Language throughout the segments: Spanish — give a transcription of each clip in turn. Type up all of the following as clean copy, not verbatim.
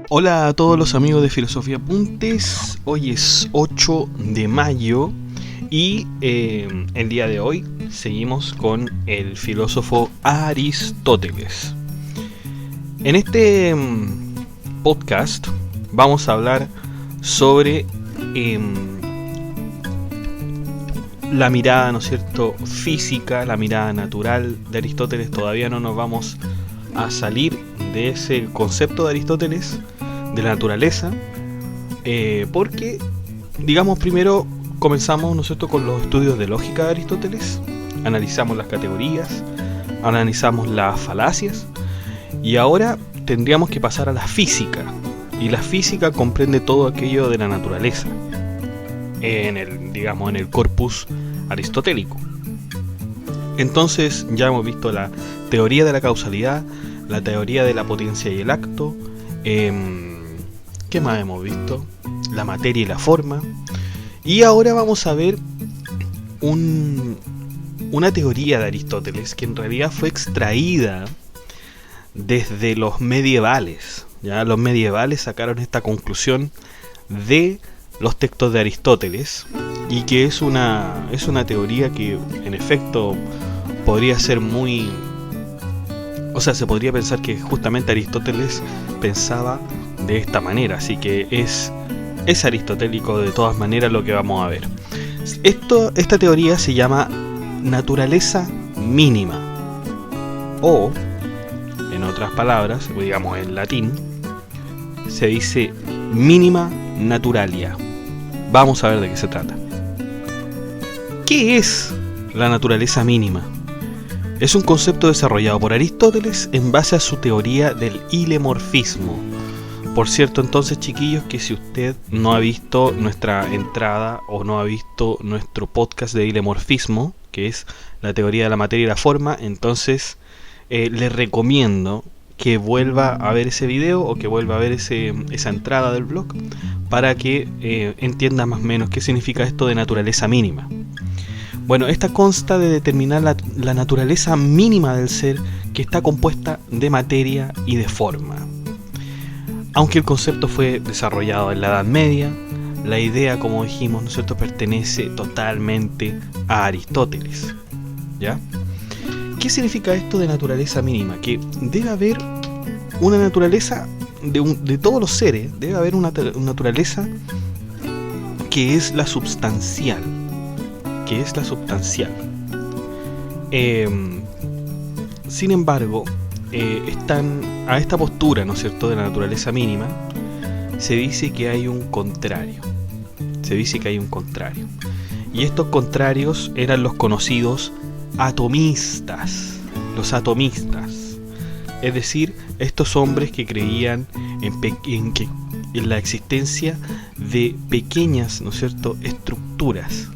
Hola a todos los amigos de Filosofía Apuntes. Hoy es 8 de mayo y el día de hoy seguimos con el filósofo Aristóteles. En este podcast vamos a hablar sobre la mirada, ¿no es cierto?, física, la mirada natural de Aristóteles. Todavía no nos vamos a salir de ese concepto de Aristóteles de la naturaleza, porque, digamos, primero comenzamos, ¿no es cierto?, con los estudios de lógica de Aristóteles, analizamos las categorías, analizamos las falacias, y ahora tendríamos que pasar a la física, y la física comprende todo aquello de la naturaleza, en el corpus aristotélico. Entonces ya hemos visto la teoría de la causalidad, la teoría de la potencia y el acto, ¿qué más hemos visto? La materia y la forma. Y ahora vamos a ver una teoría de Aristóteles que en realidad fue extraída desde los medievales. Ya los medievales sacaron esta conclusión de los textos de Aristóteles, y que es una teoría que en efecto podría ser muy... O sea, se podría pensar que justamente Aristóteles pensaba de esta manera, así que es aristotélico de todas maneras lo que vamos a ver. Esta teoría se llama naturaleza mínima, o en otras palabras, digamos en latín, se dice minima naturalia. Vamos a ver de qué se trata. ¿Qué es la naturaleza mínima? Es un concepto desarrollado por Aristóteles en base a su teoría del hilemorfismo. Por cierto, entonces, chiquillos, que si usted no ha visto nuestra entrada o no ha visto nuestro podcast de hilemorfismo, que es la teoría de la materia y la forma, entonces le recomiendo que vuelva a ver ese video o que vuelva a ver esa entrada del blog para que entienda más o menos qué significa esto de naturaleza mínima. Bueno, esta consta de determinar la naturaleza mínima del ser, que está compuesta de materia y de forma. Aunque el concepto fue desarrollado en la Edad Media, la idea, como dijimos, ¿no es cierto?, pertenece totalmente a Aristóteles. ¿Ya? ¿Qué significa esto de naturaleza mínima? Que debe haber una naturaleza de todos los seres, debe haber una naturaleza que es la substancial. Sin embargo, a esta postura, ¿no es cierto?, de la naturaleza mínima, se dice que hay un contrario. Y estos contrarios eran los conocidos atomistas. Los atomistas. Es decir, estos hombres que creían en la existencia de pequeñas, ¿no es cierto?, estructuras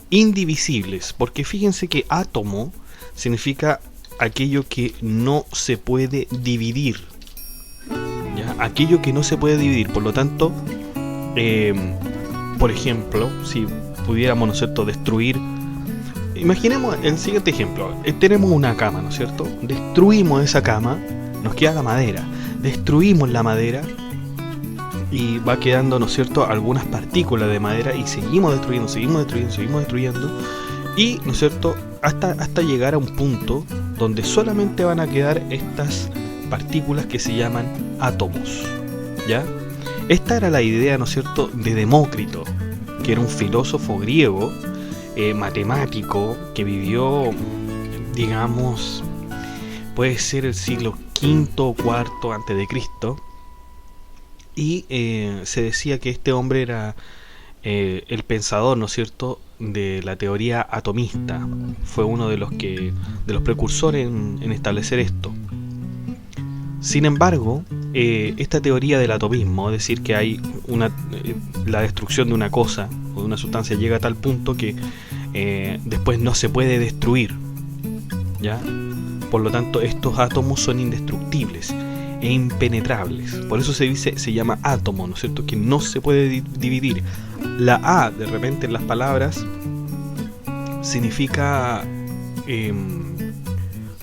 indivisibles, porque fíjense que átomo significa aquello que no se puede dividir, ¿ya? Aquello que no se puede dividir. Por lo tanto, por ejemplo, si pudiéramos, ¿no es cierto?, destruir, imaginemos el siguiente ejemplo. Tenemos una cama, ¿no es cierto? Destruimos esa cama, nos queda la madera, destruimos la madera y va quedando, ¿no es cierto?, algunas partículas de madera, y seguimos destruyendo, y, ¿no es cierto?, hasta llegar a un punto donde solamente van a quedar estas partículas que se llaman átomos. ¿Ya? Esta era la idea, ¿no es cierto?, de Demócrito, que era un filósofo griego, matemático, que vivió, digamos, puede ser el siglo V o IV antes de Cristo. Y se decía que este hombre era el pensador, ¿no es cierto?, de la teoría atomista. Fue uno de los precursores en establecer esto. Sin embargo, esta teoría del atomismo, es decir, que hay la destrucción de una cosa o de una sustancia llega a tal punto que después no se puede destruir, ¿ya? Por lo tanto, estos átomos son indestructibles e impenetrables. Por eso se llama átomo, ¿no es cierto?, que no se puede dividir. La A, de repente, en las palabras significa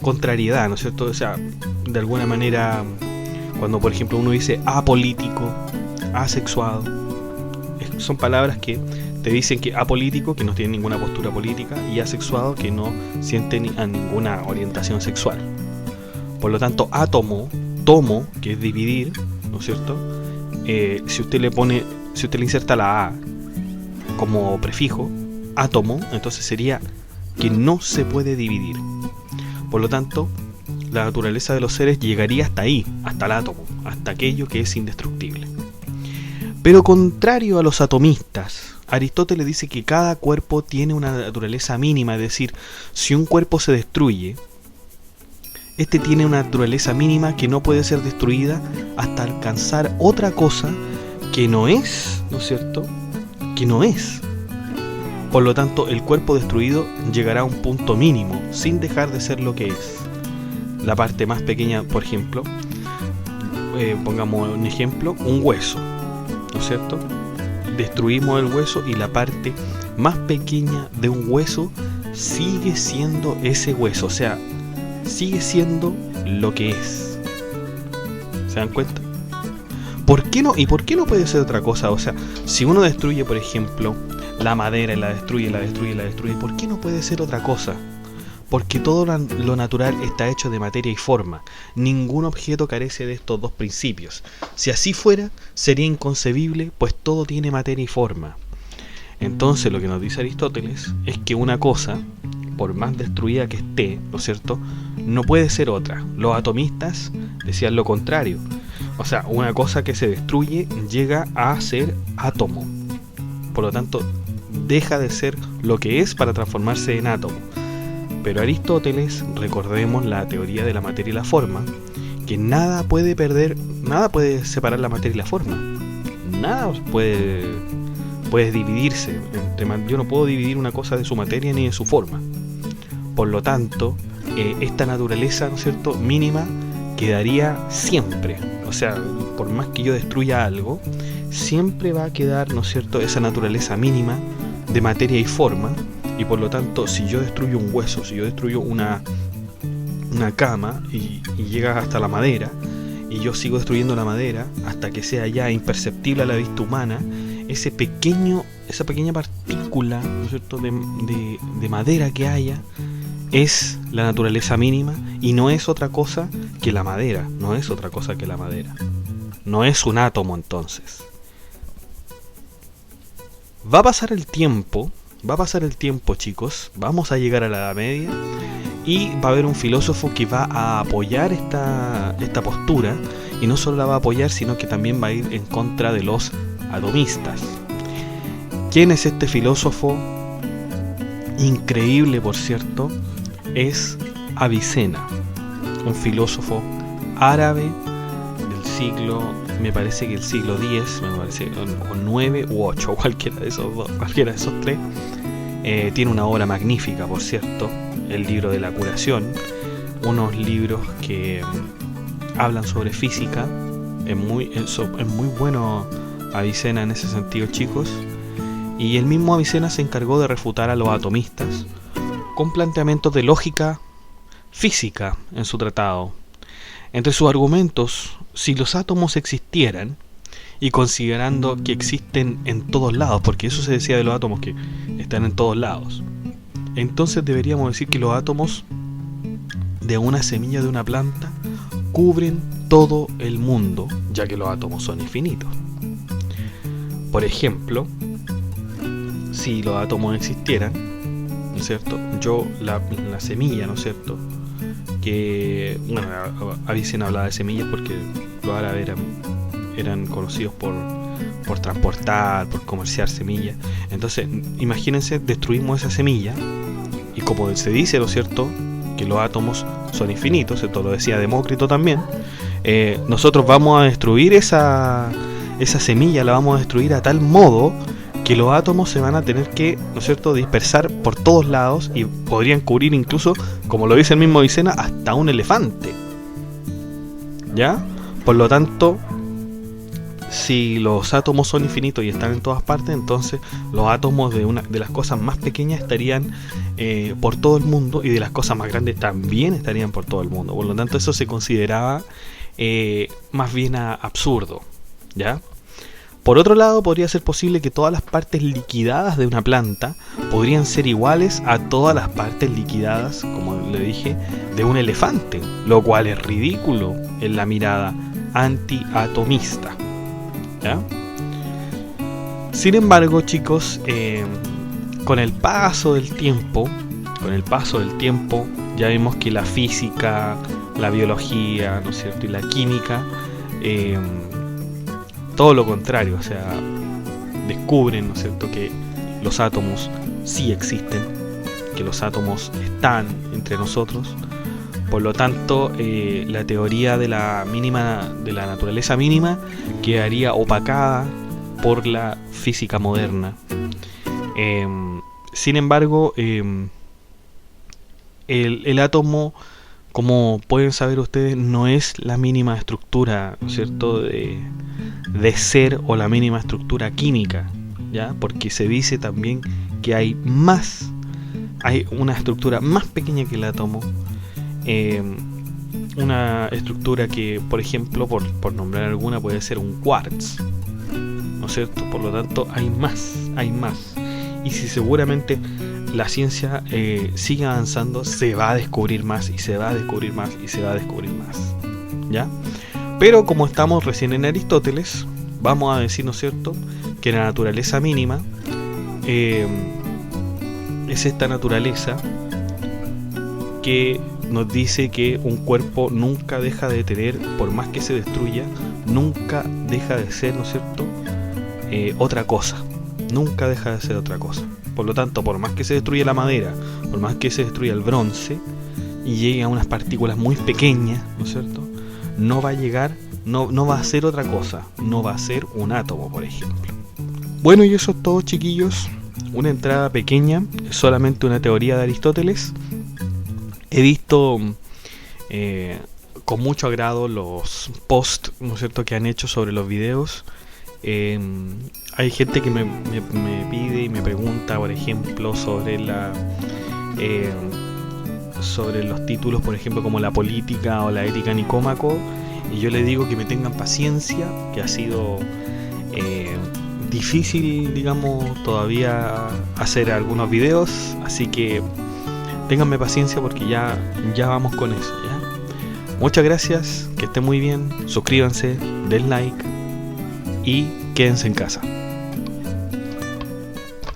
contrariedad, ¿no es cierto? O sea, de alguna manera, cuando por ejemplo uno dice apolítico, asexuado, son palabras que te dicen que apolítico, que no tiene ninguna postura política, y asexuado, que no siente ninguna orientación sexual. Por lo tanto, átomo, tomo, que es dividir, ¿no es cierto? Si usted le inserta la A como prefijo, átomo, entonces sería que no se puede dividir. Por lo tanto, la naturaleza de los seres llegaría hasta ahí, hasta el átomo, hasta aquello que es indestructible. Pero contrario a los atomistas, Aristóteles dice que cada cuerpo tiene una naturaleza mínima, es decir, si un cuerpo se destruye, este tiene una naturaleza mínima que no puede ser destruida hasta alcanzar otra cosa que no es, ¿no es cierto?, que no es. Por lo tanto, el cuerpo destruido llegará a un punto mínimo, sin dejar de ser lo que es. La parte más pequeña, por ejemplo, pongamos un ejemplo, un hueso, ¿no es cierto? Destruimos el hueso y la parte más pequeña de un hueso sigue siendo ese hueso, o sea, sigue siendo lo que es. ¿Se dan cuenta? ¿Por qué no? ¿Y por qué no puede ser otra cosa? O sea, si uno destruye, por ejemplo, la madera y la destruye, ¿por qué no puede ser otra cosa? Porque todo lo natural está hecho de materia y forma. Ningún objeto carece de estos dos principios. Si así fuera, sería inconcebible, pues todo tiene materia y forma. Entonces, lo que nos dice Aristóteles es que una cosa, por más destruida que esté, ¿no es cierto?, no puede ser otra. Los atomistas decían lo contrario. O sea, una cosa que se destruye llega a ser átomo. Por lo tanto, deja de ser lo que es para transformarse en átomo. Pero Aristóteles, recordemos la teoría de la materia y la forma, que nada puede separar la materia y la forma. Nada puede dividirse. Yo no puedo dividir una cosa de su materia ni de su forma. Por lo tanto, esta naturaleza, ¿no es cierto?, mínima, quedaría siempre. O sea, por más que yo destruya algo, siempre va a quedar, ¿no es cierto?, esa naturaleza mínima de materia y forma. Y por lo tanto, si yo destruyo un hueso, si yo destruyo una cama y llega hasta la madera, y yo sigo destruyendo la madera hasta que sea ya imperceptible a la vista humana, esa pequeña partícula, ¿no es cierto?, de madera que haya, es la naturaleza mínima y no es otra cosa que la madera. No es otra cosa que la madera. No es un átomo, entonces. Va a pasar el tiempo, chicos. Vamos a llegar a la Edad Media y va a haber un filósofo que va a apoyar esta postura, y no solo la va a apoyar, sino que también va a ir en contra de los atomistas. ¿Quién es este filósofo? Increíble, por cierto. Es Avicena, un filósofo árabe del siglo, me parece que el siglo X, o 9 u 8, cualquiera de esos tres. Tiene una obra magnífica, por cierto, el libro de la curación, unos libros que hablan sobre física. Es muy bueno Avicena en ese sentido, chicos. Y el mismo Avicena se encargó de refutar a los atomistas con planteamientos de lógica física en su tratado. Entre sus argumentos, si los átomos existieran, y considerando que existen en todos lados, porque eso se decía de los átomos, que están en todos lados, entonces deberíamos decir que los átomos de una semilla de una planta cubren todo el mundo, ya que los átomos son infinitos. Por ejemplo, si los átomos existieran, ¿no es cierto?, la semilla, ¿no es cierto?, que, bueno, Avicena hablaba de semillas porque los árabes eran conocidos por transportar, por comerciar semillas. Entonces, imagínense, destruimos esa semilla, y como se dice, ¿no es cierto?, que los átomos son infinitos, esto lo decía Demócrito también, nosotros vamos a destruir esa semilla, la vamos a destruir a tal modo que los átomos se van a tener que, ¿no es cierto?, dispersar por todos lados, y podrían cubrir incluso, como lo dice el mismo Avicena, hasta un elefante. ¿Ya? Por lo tanto, si los átomos son infinitos y están en todas partes, entonces los átomos de las cosas más pequeñas estarían por todo el mundo, y de las cosas más grandes también estarían por todo el mundo. Por lo tanto, eso se consideraba más bien absurdo, ¿ya? Por otro lado, podría ser posible que todas las partes liquidadas de una planta podrían ser iguales a todas las partes liquidadas, como le dije, de un elefante, lo cual es ridículo en la mirada antiatomista, ¿ya? Sin embargo, chicos, con el paso del tiempo, ya vimos que la física, la biología, ¿no es cierto?, y la química, todo lo contrario, o sea, descubren, ¿no es cierto?, que los átomos sí existen, que los átomos están entre nosotros. Por lo tanto, la teoría de la naturaleza mínima quedaría opacada por la física moderna. Sin embargo, el átomo, como pueden saber ustedes, no es la mínima estructura, ¿no es cierto?, de ser, o la mínima estructura química, ¿ya? Porque se dice también que hay una estructura más pequeña que el átomo, una estructura que, por ejemplo, por nombrar alguna, puede ser un quartz, ¿no es cierto? Por lo tanto, hay más. Y si seguramente la ciencia sigue avanzando, se va a descubrir más, y se va a descubrir más, y se va a descubrir más, ¿ya? Pero como estamos recién en Aristóteles, vamos a decir, ¿no es cierto?, que la naturaleza mínima es esta naturaleza que nos dice que un cuerpo nunca deja de tener, por más que se destruya, nunca deja de ser, ¿no es cierto?, otra cosa. Nunca deja de ser otra cosa. Por lo tanto, por más que se destruya la madera, por más que se destruya el bronce y llegue a unas partículas muy pequeñas, ¿no es cierto?, no va a llegar, no va a ser otra cosa, no va a ser un átomo, por ejemplo. Bueno, y eso es todo, chiquillos. Una entrada pequeña, es solamente una teoría de Aristóteles. He visto con mucho agrado los posts, ¿no es cierto?, que han hecho sobre los videos. Hay gente que me pide y me pregunta, por ejemplo, sobre los títulos, por ejemplo, como la política o la ética Nicómaco, y yo le digo que me tengan paciencia, que ha sido difícil, digamos, todavía hacer algunos videos, así que ténganme paciencia porque ya vamos con eso, ¿ya? Muchas gracias, que estén muy bien, suscríbanse, den like y quédense en casa.